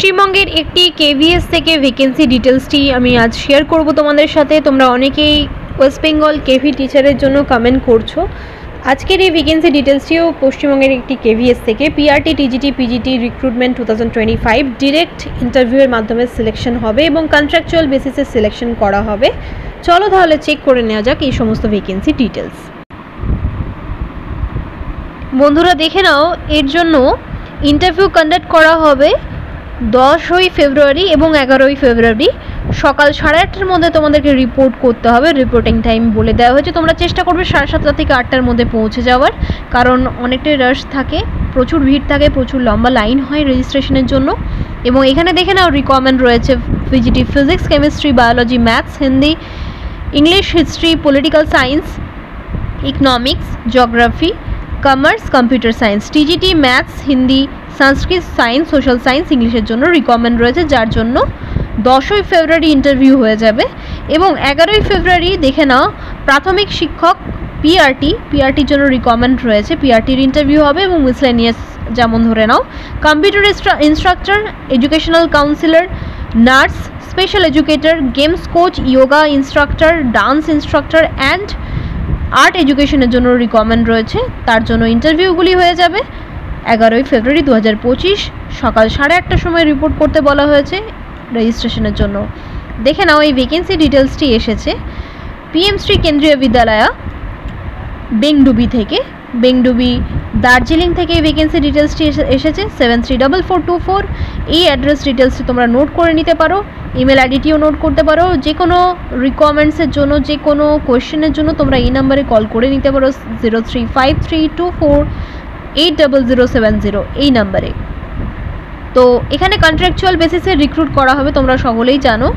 পশ্চিমবঙ্গের একটি কেভিএস থেকে ভ্যাকেন্সি ডিটেলসটি আমি আজ শেয়ার করব তোমাদের সাথে। তোমরা অনেকেই ওয়েস্ট বেঙ্গল কেভি টিচারের জন্য কমেন্ট করছো। আজকের এই ভ্যাকেন্সি ডিটেলসটিও পশ্চিমবঙ্গের একটি কেভিএস থেকে PRT TGT PGT recruitment 2025 direct ইন্টারভিউয়ের মাধ্যমে সিলেকশন হবে এবং কন্ট্রাকচুয়াল বেসিসে সিলেকশন করা হবে। চলো তাহলে চেক করে নেওয়া যাক এই সমস্ত ভ্যাকেন্সি ডিটেলস। বন্ধুরা দেখে নাও, এর জন্য ইন্টারভিউ কন্ডাক্ট করা হবে 10ই ফেব্রুয়ারি এবং 11ই ফেব্রুয়ারি সকাল 8:30টার মধ্যে তোমাদেরকে রিপোর্ট করতে হবে। রিপোর্টিং টাইম বলে দেওয়া হয়েছে, তোমরা চেষ্টা করবে 7:30 থেকে 8টার মধ্যে পৌঁছে যাওয়ার, কারণ অনেকটাই রাশ থাকে, প্রচুর ভিড় থাকে, প্রচুর লম্বা লাইন হয় রেজিস্ট্রেশনের জন্য। এবং এখানে দেখে নাও রিকোয়ারমেন্ট রয়েছে PGT physics, chemistry, biology, maths, Hindi, English, history, political science, economics, geography, commerce, computer science, TGT maths, Hindi, Sanskrit, science, social science, ইংলিশের জন্য রিকোয়ারমেন্ট রয়েছে, যার জন্য 10ই ফেব্রুয়ারি ইন্টারভিউ হয়ে যাবে। এবং 11ই ফেব্রুয়ারি দেখে নাও প্রাথমিক শিক্ষক পিআরটির জন্য রিকোয়ারমেন্ট রয়েছে, পিআরটির ইন্টারভিউ হবে এবং মিসলেনিয়াস যেমন ধরে নাও computer instructor, educational counsellor, nurse, special educator, games coach, yoga instructor, dance instructor and art এডুকেশনের জন্য রিকোয়ারমেন্ট রয়েছে, তার জন্য ইন্টারভিউগুলি হয়ে যাবে 11ই ফেব্রুয়ারি 2025 সকাল 8:30টার সময় রিপোর্ট করতে বলা হয়েছে রেজিস্ট্রেশনের জন্য। দেখে নাও এই ভ্যাকেন্সি ডিটেলসটি এসেছে পিএম শ্রী কেন্দ্রীয় বিদ্যালয় বেংডুবি থেকে, বেংডুবি দার্জিলিং থেকে এই ভ্যাকেন্সি ডিটেলসটি এসেছে 734424। এই অ্যাড্রেস ডিটেলসটি তোমরা নোট করে নিতে পারো, ইমেল আইডিটিও নোট করতে পারো। যে কোনো রিকোয়ারমেন্টসের জন্য, যে কোনো কোয়েশ্চেনের জন্য তোমরা এই নাম্বারে কল করে নিতে পারো 0353248070 এই নাম্বারে। তো এখানে কন্ট্রাকচুয়াল বেসিসে রিক্রুট করা হবে, তোমরা সকলেই জানো।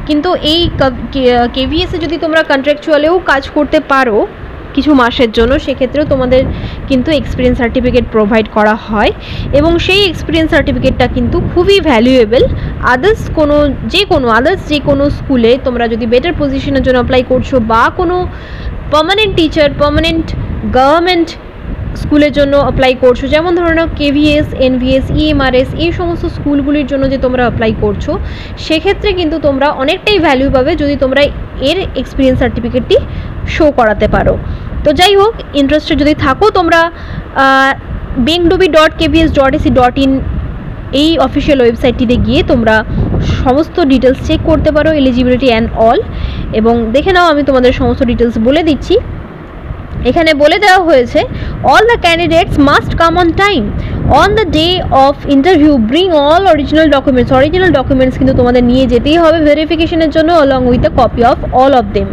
কিন্তু এই কেভিএসে যদি তোমরা কন্ট্রাকচুয়ালেও কাজ করতে পারো কিছু মাসের জন্য, সেক্ষেত্রেও তোমাদের কিন্তু এক্সপিরিয়েন্স সার্টিফিকেট প্রোভাইড করা হয় এবং সেই এক্সপিরিয়েন্স সার্টিফিকেটটা কিন্তু খুবই ভ্যালুয়েবল। আদার্স যে কোনো স্কুলে তোমরা যদি বেটার পজিশনের জন্য অ্যাপ্লাই করছো বা কোনো পার্মানেন্ট টিচার, পার্মানেন্ট গভর্নমেন্ট স্কুলের জন্য অ্যাপ্লাই করছো, যেমন ধরে নাও কেভিএস, এনভিএস, ইএমআরএস, এই সমস্ত স্কুলগুলির জন্য যে তোমরা অ্যাপ্লাই করছো, সেক্ষেত্রে কিন্তু তোমরা অনেকটাই ভ্যালু পাবে যদি তোমরা এর এক্সপিরিয়েন্স সার্টিফিকেটটি শো করাতে পারো। তো যাই হোক, ইন্টারেস্টেড যদি থাকো তোমরা bengdubi.kvs.ac.in এই অফিসিয়াল ওয়েবসাইটটিতে গিয়ে তোমরা সমস্ত ডিটেলস চেক করতে পারো, এলিজিবিলিটি অ্যান্ড অল। এবং দেখে নাও আমি তোমাদের সমস্ত ডিটেলস বলে দিচ্ছি। এখানে বলে দেওয়া হয়েছে all the candidates must come on time on the day of interview, bring all original documents কিন্তু তোমাদের নিয়ে যেতেই হবে ভেরিফিকেশনের জন্য, along with a copy of all of them.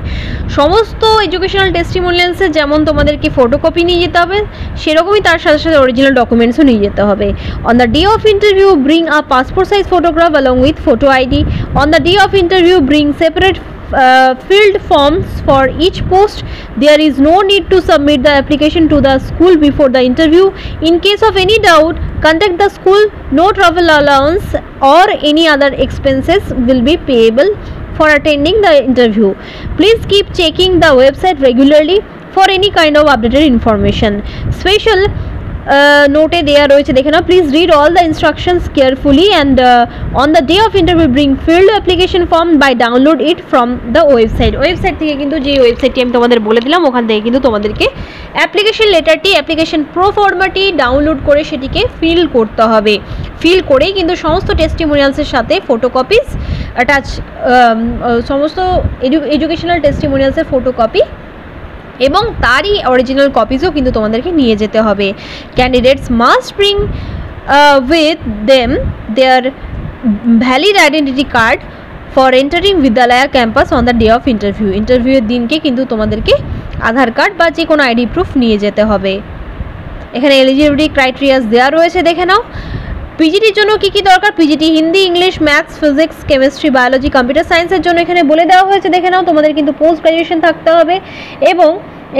সমস্ত এডুকেশনাল টেস্টিমোনিয়ালসে যেমন তোমাদেরকে ফটোকপি নিয়ে যেতে হবে, সেরকমই তার সাথে সাথে অরিজিনাল ডকুমেন্টসও নিয়ে যেতে হবে। On the day of interview bring a passport size photograph along with photo ID. On the day of interview bring separate filled forms for each post. There is no need to submit the application to the school before the interview. In case of any doubt, contact the school. No travel allowance or any other expenses will be payable for attending the interview. Please keep checking the website regularly for any kind of updated information. Special নোটে দেওয়া রয়েছে, দেখে নাও, please read all the instructions carefully and on the day of interview bring filled application form by download it from the website থেকে কিন্তু যে ওয়েবসাইটটি আমি তোমাদের বলে দিলাম, ওখান থেকে কিন্তু তোমাদেরকে অ্যাপ্লিকেশন লেটারটি, অ্যাপ্লিকেশন প্রো ফর্মাটি ডাউনলোড করে সেটিকে ফিল করতে হবে। ফিল করেই কিন্তু সমস্ত টেস্টিমোনিয়ালসের সাথে ফটোকপিস অ্যাটাচ, সমস্ত এডুকেশনাল টেস্টিমোনিয়ালসের ফটোকপি এবং তারই অরিজিনাল কপিসও কিন্তু তোমাদেরকে নিয়ে যেতে হবে। Candidates must bring with them their valid identity card for entering Vidyalaya campus on the day of interview. ইন্টারভিউয়ের দিনকে কিন্তু তোমাদেরকে আধার কার্ড বা যে কোনো আইডি প্রুফ নিয়ে যেতে হবে। এখানে এলিজিবিলিটি ক্রাইটেরিয়াস দেওয়া রয়েছে, দেখে নাও। পিজিটির জন্য কী কী দরকার, PGT Hindi, English, maths, physics, chemistry, biology, computer সায়েন্সের জন্য এখানে বলে দেওয়া হয়েছে, দেখে নাও, তোমাদের কিন্তু পোস্ট গ্র্যাজুয়েশন থাকতে হবে। এবং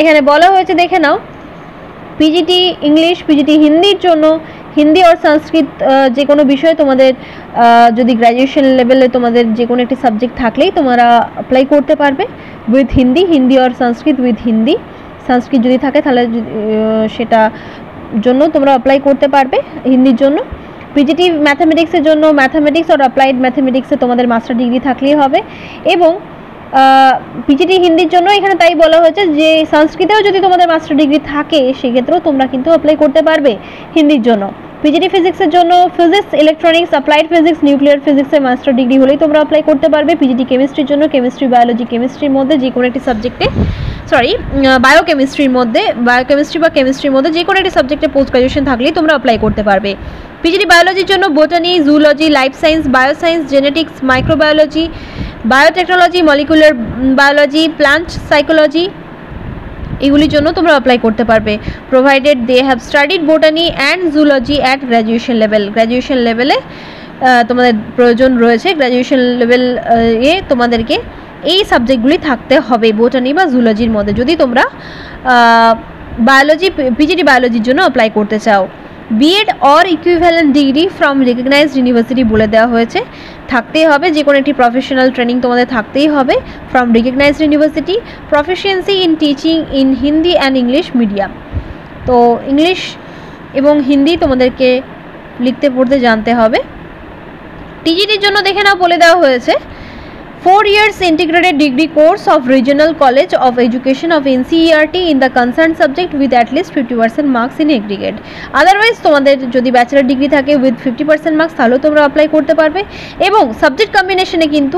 এখানে বলা হয়েছে, দেখে নাও, পিজিটি ইংলিশ, পিজিটি হিন্দির জন্য হিন্দি আর সংস্কৃত যে কোনো বিষয়ে তোমাদের যদি গ্র্যাজুয়েশন লেভেলে তোমাদের যে কোনো একটি সাবজেক্ট থাকলেই তোমরা অ্যাপ্লাই করতে পারবে উইথ হিন্দি আর সংস্কৃত উইথ হিন্দি। সংস্কৃত যদি থাকে তাহলে সেটা জন্য তোমরা অ্যাপ্লাই করতে পারবে হিন্দির জন্য। পিজিটি ম্যাথামেটিক্সের জন্য ম্যাথামেটিক্স আর অ্যাপ্লাইড ম্যাথামেটিক্সে তোমাদের মাস্টার ডিগ্রি থাকলেই হবে। এবং পিজিটি হিন্দির জন্য এখানে তাই বলা হয়েছে যে সংস্কৃতেও যদি তোমাদের মাস্টার ডিগ্রি থাকে সেক্ষেত্রেও তোমরা কিন্তু অ্যাপ্লাই করতে পারবে হিন্দির জন্য। পিজিটি ফিজিক্সের জন্য physics, electronics, applied physics, nuclear ফিজিক্সের মাস্টার ডিগ্রি হলেই তোমরা অ্যাপ্লাই করতে পারবে। পিজিটি কেমিস্ট্রির জন্য কেমিস্ট্রি, বায়োলজি, কেমিস্ট্রির মধ্যে যে কোনো একটি সাবজেক্টে বায়োকেমিস্ট্রির মধ্যে বা কেমিস্ট্রির মধ্যে যে কোনো একটি সাবজেক্টে পোস্ট গ্রাজুয়েশন থাকলেই তোমরা অ্যাপ্লাই করতে পারবে। পিজিটি বায়োলজির জন্য botany, zoology, life science, bioscience, genetics, microbiology, biotechnology, molecular biology, plant psychology, এগুলির জন্য তোমরা অ্যাপ্লাই করতে পারবে, provided they have studied botany and zoology at graduation level. Graduation লেভেলে তোমাদের প্রয়োজন রয়েছে, গ্র্যাজুয়েশন লেভেল এ তোমাদেরকে এই সাবজেক্টগুলি থাকতে হবে বোটানি বা জুলজির মধ্যে যদি তোমরা পিজিটি বায়োলজির জন্য অ্যাপ্লাই করতে চাও। BEd or equivalent degree from recognised university বলে দেওয়া হয়েছে, থাকতেই হবে, যে কোনো একটি প্রফেশনাল ট্রেনিং তোমাদের থাকতেই হবে from recognised university. Proficiency in teaching in Hindi and English medium, তো ইংলিশ এবং হিন্দি তোমাদেরকে লিখতে পড়তে জানতে হবে। টিজিটির জন্য দেখে নাও বলে দেওয়া হয়েছে 4 years integrated degree course of Regional College of Education of NCERT in the concerned subject with at least 50% marks in aggregate. Otherwise তোমাদের যদি ব্যাচেলার ডিগ্রি থাকে উইথ 50% মার্কস তাহলেও তোমরা অ্যাপ্লাই করতে পারবে। এবং সাবজেক্ট কম্বিনেশনে কিন্তু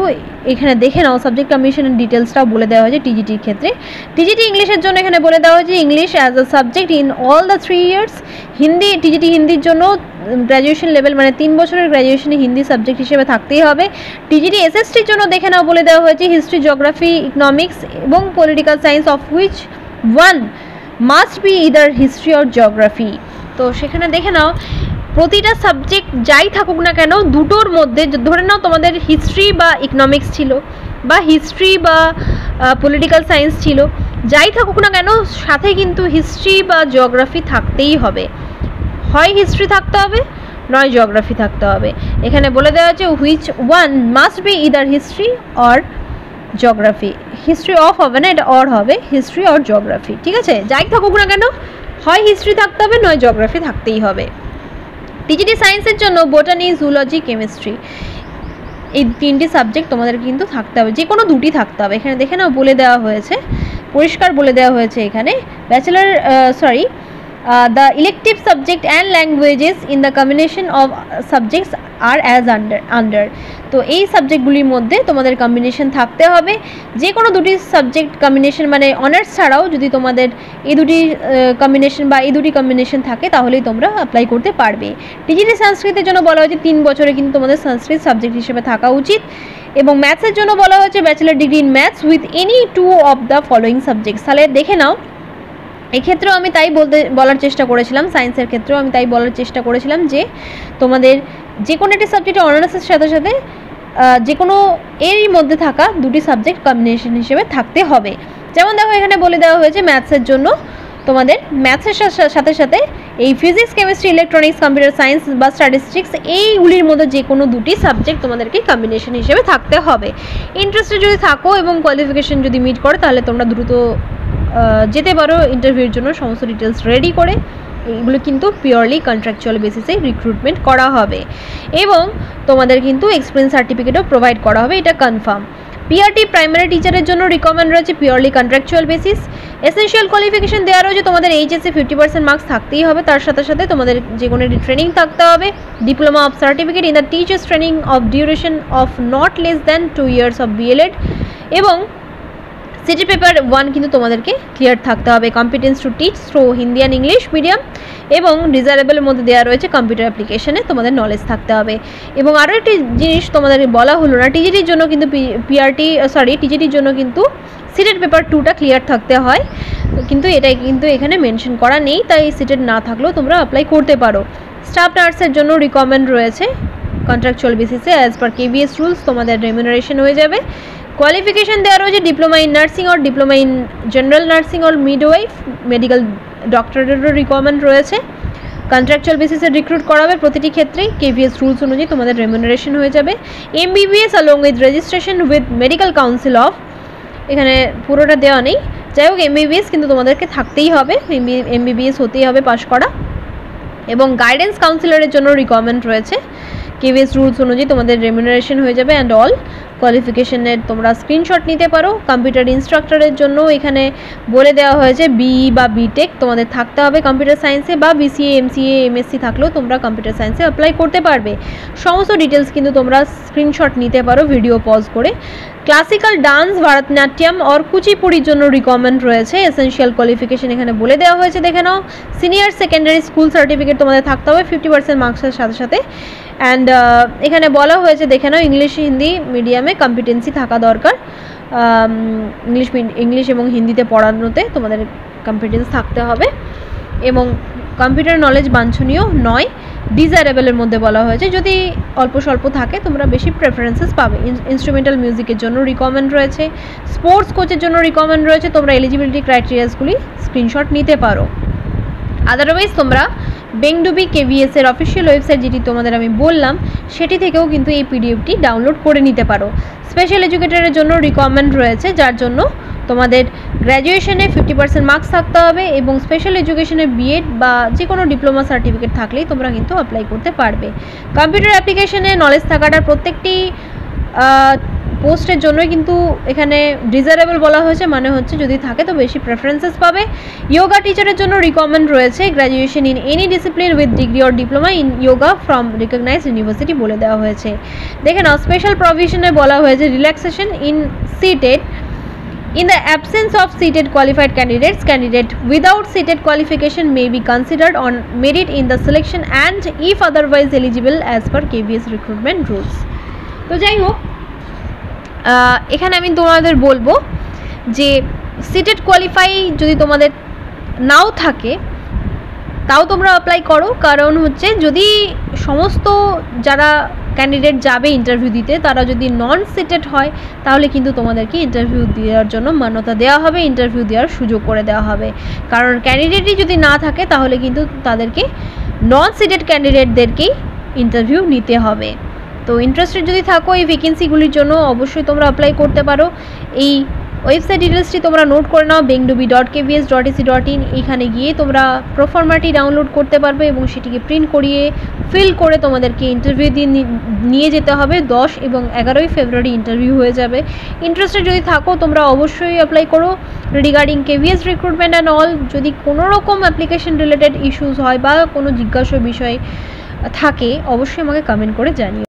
এখানে দেখে নাও সাবজেক্ট কম্বিনেশনের ডিটেলসটাও বলে দেওয়া হয়েছে টিজিটির ক্ষেত্রে। টিজিটি ইংলিশের জন্য এখানে বলে দেওয়া হয়েছে English as a subject in all the 3 years। Hindi, TGT হিন্দির জন্য গ্র্যাজুয়েশন লেভেল মানে 3 বছরের গ্র্যাজুয়েশনে হিন্দি সাবজেক্ট হিসেবে থাকতেই হবে। টিজিটি এসএসটির জন্য দেখে নাও বলে দেওয়া হয়েছে হিস্ট্রি, জিওগ্রাফি, ইকোনমিক্স এবং political science of which one must be either history or geography. তো সেখানে দেখে নাও প্রতিটা সাবজেক্ট যাই থাকুক না কেন দুটোর মধ্যে ধরে নাও তোমাদের হিস্ট্রি বা ইকোনমিক্স ছিল বা হিস্ট্রি বা পলিটিক্যাল সায়েন্স ছিল, যাই থাকুক না কেন সাথে কিন্তু হিস্ট্রি বা জিওগ্রাফি থাকতেই হবে, হয় হিস্ট্রি থাকতে হবে নয় জিওগ্রাফি থাকতে হবে। এখানে বলে দেওয়া আছে which one must be either history or geography, history of হবে না, এটা অর হবে, হিস্ট্রি অর জিওগ্রাফি, ঠিক আছে? যাই থাকুক না কেন হয় হিস্ট্রি থাকতে হবে নয় জিওগ্রাফি থাকতেই হবে। টিজিটি সায়েন্সের জন্য বোটানি, জুলজি, কেমিস্ট্রি এই 3টি সাবজেক্ট তোমাদের কিন্তু থাকতে হবে, যে কোনো দুটি থাকতে হবে। এখানে দেখে নাও বলে দেওয়া হয়েছে, পরিষ্কার বলে দেওয়া হয়েছে এখানে bachelor the elective subject and languages in the combination of subjects are as under। তো এই সাবজেক্টগুলির মধ্যে তোমাদের কম্বিনেশন থাকতে হবে, যে কোনো দুটি সাবজেক্ট কম্বিনেশন মানে অনার্স ছাড়াও যদি তোমাদের এই দুটি কম্বিনেশন বা এই দুটি কম্বিনেশন থাকে তাহলেই তোমরা অ্যাপ্লাই করতে পারবে। টিজিটি সংস্কৃতের জন্য বলা হয়েছে 3 বছরে কিন্তু তোমাদের সংস্কৃত সাবজেক্ট হিসেবে থাকা উচিত। এবং ম্যাথসের জন্য বলা হয়েছে bachelor degree in maths with any 2 of the following subjects. তাহলে দেখে নাও এক্ষেত্রেও আমি তাই বলার চেষ্টা করেছিলাম, সায়েন্সের ক্ষেত্রেও আমি তাই বলার চেষ্টা করেছিলাম যে তোমাদের যে কোনো একটি সাবজেক্টে অনার্সের সাথে সাথে যে কোনো এরই মধ্যে থাকা দুটি সাবজেক্ট কম্বিনেশন হিসেবে থাকতে হবে। যেমন দেখো এখানে বলে দেওয়া হয়েছে ম্যাথসের জন্য তোমাদের ম্যাথসের সাথে সাথে এই physics, chemistry, electronics, computer science বা স্ট্যাটিস্টিক্স এইগুলির মধ্যে যে কোনো দুটি সাবজেক্ট তোমাদেরকে কম্বিনেশন হিসেবে থাকতে হবে। ইন্টারেস্টেড যদি থাকো এবং কোয়ালিফিকেশন যদি মিট করে তাহলে তোমরা দ্রুত যেতে পারো ইন্টারভিউর জন্য, সমস্ত ডিটেলস রেডি করে। এগুলো কিন্তু পিওরলি কন্ট্রাকচুয়াল বেসিসে রিক্রুটমেন্ট করা হবে এবং তোমাদের কিন্তু এক্সপিরিয়েন্স সার্টিফিকেটও প্রোভাইড করা হবে, এটা কনফার্ম। পিআরটি প্রাইমারি টিচারের জন্য রিকমেন্ড রয়েছে purely contractual basis. Essential qualification দেওয়া রয়েছে তোমাদের এইচএসে 50% মার্কস থাকতেই হবে, তার সাথে সাথে তোমাদের যে কোনো একটি ট্রেনিং থাকতে হবে। Diploma of certificate in the teachers training of duration of not less than 2 years of BElEd এবং সিটি পেপার 1 কিন্তু তোমাদেরকে ক্লিয়ার থাকতে হবে। Competence to teach through Hindi and English medium এবং ডিজায়ারেবলের মধ্যে দেওয়া রয়েছে কম্পিউটার অ্যাপ্লিকেশনে তোমাদের নলেজ থাকতে হবে। এবং আরও একটি জিনিস তোমাদের বলা হলো না, টিজিটির জন্য কিন্তু টিজিটির জন্য কিন্তু সিটেড পেপার 2টা ক্লিয়ার থাকতে হয়, কিন্তু এটাই কিন্তু এখানে মেনশন করা নেই, তাই সিটেড না থাকলেও তোমরা অ্যাপ্লাই করতে পারো। স্টাফ নার্সের জন্য রিকমেন্ড রয়েছে কন্ট্রাকচুয়াল বেসিসে অ্যাজ পার কেভিএস রুলস তোমাদের রেমিউনারেশন হয়ে যাবে। কোয়ালিফিকেশন দেওয়া রয়েছে diploma in nursing or diploma in general nursing or midwife, medical ডক্টরেটেরও রিকোয়ারমেন্ট রয়েছে। কন্ট্রাকচুয়াল বেসিসে রিক্রুট করাবে প্রতিটি ক্ষেত্রেই, কেভিএস রুলস অনুযায়ী তোমাদের রেমিউনারেশন হয়ে যাবে। MBBS along with registration with medical council of, এখানে পুরোটা দেওয়া নেই, যাই হোক এমবিবিএস কিন্তু তোমাদেরকে থাকতেই হবে, এমবিবিএস হতেই হবে পাশ করা। এবং গাইডেন্স কাউন্সিলরের জন্য রিকোয়ারমেন্ট রয়েছে। কেভিএস রুলস অনুযায়ী তোমাদের রেমিউনারেশন হয়ে যাবে অ্যান্ড অল। কোয়ালিফিকেশনের তোমরা স্ক্রিনশট নিতে পারো। কম্পিউটার ইনস্ট্রাক্টরের জন্য এখানে বলে দেওয়া হয়েছে বিই বা বিটেক তোমাদের থাকতে হবে কম্পিউটার সায়েন্সে, বা বিসিএ, এমসিএ, এমএসসি থাকলেও তোমরা কম্পিউটার সায়েন্সে অ্যাপ্লাই করতে পারবে। সমস্ত ডিটেলস কিন্তু তোমরা স্ক্রিনশট নিতে পারো ভিডিও পজ করে। ক্লাসিক্যাল ডান্স, ভারতনাট্যম আর কুচিপুড়ির জন্য রিকোয়ারমেন্ট রয়েছে। এসেনশিয়াল কোয়ালিফিকেশন এখানে বলে দেওয়া হয়েছে, দেখে নাও। সিনিয়র সেকেন্ডারি স্কুল সার্টিফিকেট তোমাদের থাকতে হবে 50% মার্কসের সাথে সাথে। অ্যান্ড এখানে বলা হয়েছে, দেখে নাও, ইংলিশ হিন্দি মিডিয়ামে কম্পিটেন্সি থাকা দরকার। ইংলিশ এবং হিন্দিতে পড়ানোতে তোমাদের কম্পিটেন্স থাকতে হবে, এবং কম্পিউটার নলেজ বাঞ্ছনীয় নয়, ডিজায়ারেবলের মধ্যে বলা হয়েছে। যদি অল্প স্বল্প থাকে তোমরা বেশি প্রেফারেন্সেস পাবে। ইনস্ট্রুমেন্টাল মিউজিকের জন্য রিকমেন্ড রয়েছে, স্পোর্টস কোচের জন্য রিকমেন্ড রয়েছে। তোমরা এলিজিবিলিটি ক্রাইটেরিয়াসগুলি স্ক্রিনশট নিতে পারো। আদারওয়াইজ তোমরা বেংডুবি কেভিএস এর অফিসিয়াল ওয়েবসাইট, যেটি তোমাদের আমি বললাম, সেটি থেকেও কিন্তু এই পিডিএফটি ডাউনলোড করে নিতে পারো। স্পেশাল এডুকেটরের জন্য রিকমেন্ড রয়েছে, যার জন্য তোমাদের গ্র্যাজুয়েশনে 50% মার্কস থাকতে হবে, এবং স্পেশাল এডুকেশনে বিএড বা যে কোনো ডিপ্লোমা সার্টিফিকেট থাকলেই তোমরা কিন্তু অ্যাপ্লাই করতে পারবে। কম্পিউটার অ্যাপ্লিকেশনে নলেজ থাকাটা প্রত্যেকটি পোস্টের জন্যই কিন্তু এখানে ডিজায়ারেবল বলা হয়েছে, মানে হচ্ছে যদি থাকে তো বেশি প্রেফারেন্সেস পাবে। যোগা টিচারের জন্য রিকমেন্ড রয়েছে, graduation in any discipline with degree or diploma in yoga from recognised university বলে দেওয়া হয়েছে। দেখে নাও, স্পেশাল প্রভিশনে বলা হয়েছে relaxation in seated in the absence of seated qualified candidate without seated qualification may be considered on merit in the selection and if otherwise eligible as per KVS recruitment rules। তো যাই হোক, এখানে আমি তোমাদের বলবো যে সিটেড কোয়ালিফাই যদি তোমাদের নাও থাকে তাও তোমরা অ্যাপ্লাই করো, কারণ হচ্ছে যদি সমস্ত যারা ক্যান্ডিডেট যাবে ইন্টারভিউ দিতে তারা যদি নন সিটেড হয় তাহলে কিন্তু তোমাদেরকে ইন্টারভিউ দেওয়ার জন্য মান্যতা দেওয়া হবে, ইন্টারভিউ দেওয়ার সুযোগ করে দেওয়া হবে। কারণ ক্যান্ডিডেটই যদি না থাকে তাহলে কিন্তু তাদেরকে নন সিটেড ক্যান্ডিডেটদেরকেই ইন্টারভিউ নিতে হবে। তো ইন্টারেস্টেড যদি থাকো এই ভ্যাকেন্সিগুলির জন্য অবশ্যই তোমরা অ্যাপ্লাই করতে পারো। এই ওয়েবসাইট ডিটেলসটি তোমরা নোট করে নাও, bendubi.kvs.ac.in। এখানে গিয়ে তোমরা প্রোফর্মাটি ডাউনলোড করতে পারবে এবং সেটিকে প্রিন্ট করিয়ে ফিল করে তোমাদেরকে ইন্টারভিউ দিয়ে নিয়ে যেতে হবে। 10 এবং 11 ফেব্রুয়ারি ইন্টারভিউ হয়ে যাবে। ইন্টারেস্টেড যদি থাকো তোমরা অবশ্যই অ্যাপ্লাই করো। Regarding KVS recruitment and all, যদি কোনো রকম অ্যাপ্লিকেশন রিলেটেড ইস্যুস হয় বা কোনো জিজ্ঞাসা বিষয় থাকে অবশ্যই আমাকে কমেন্ট করে জানিও।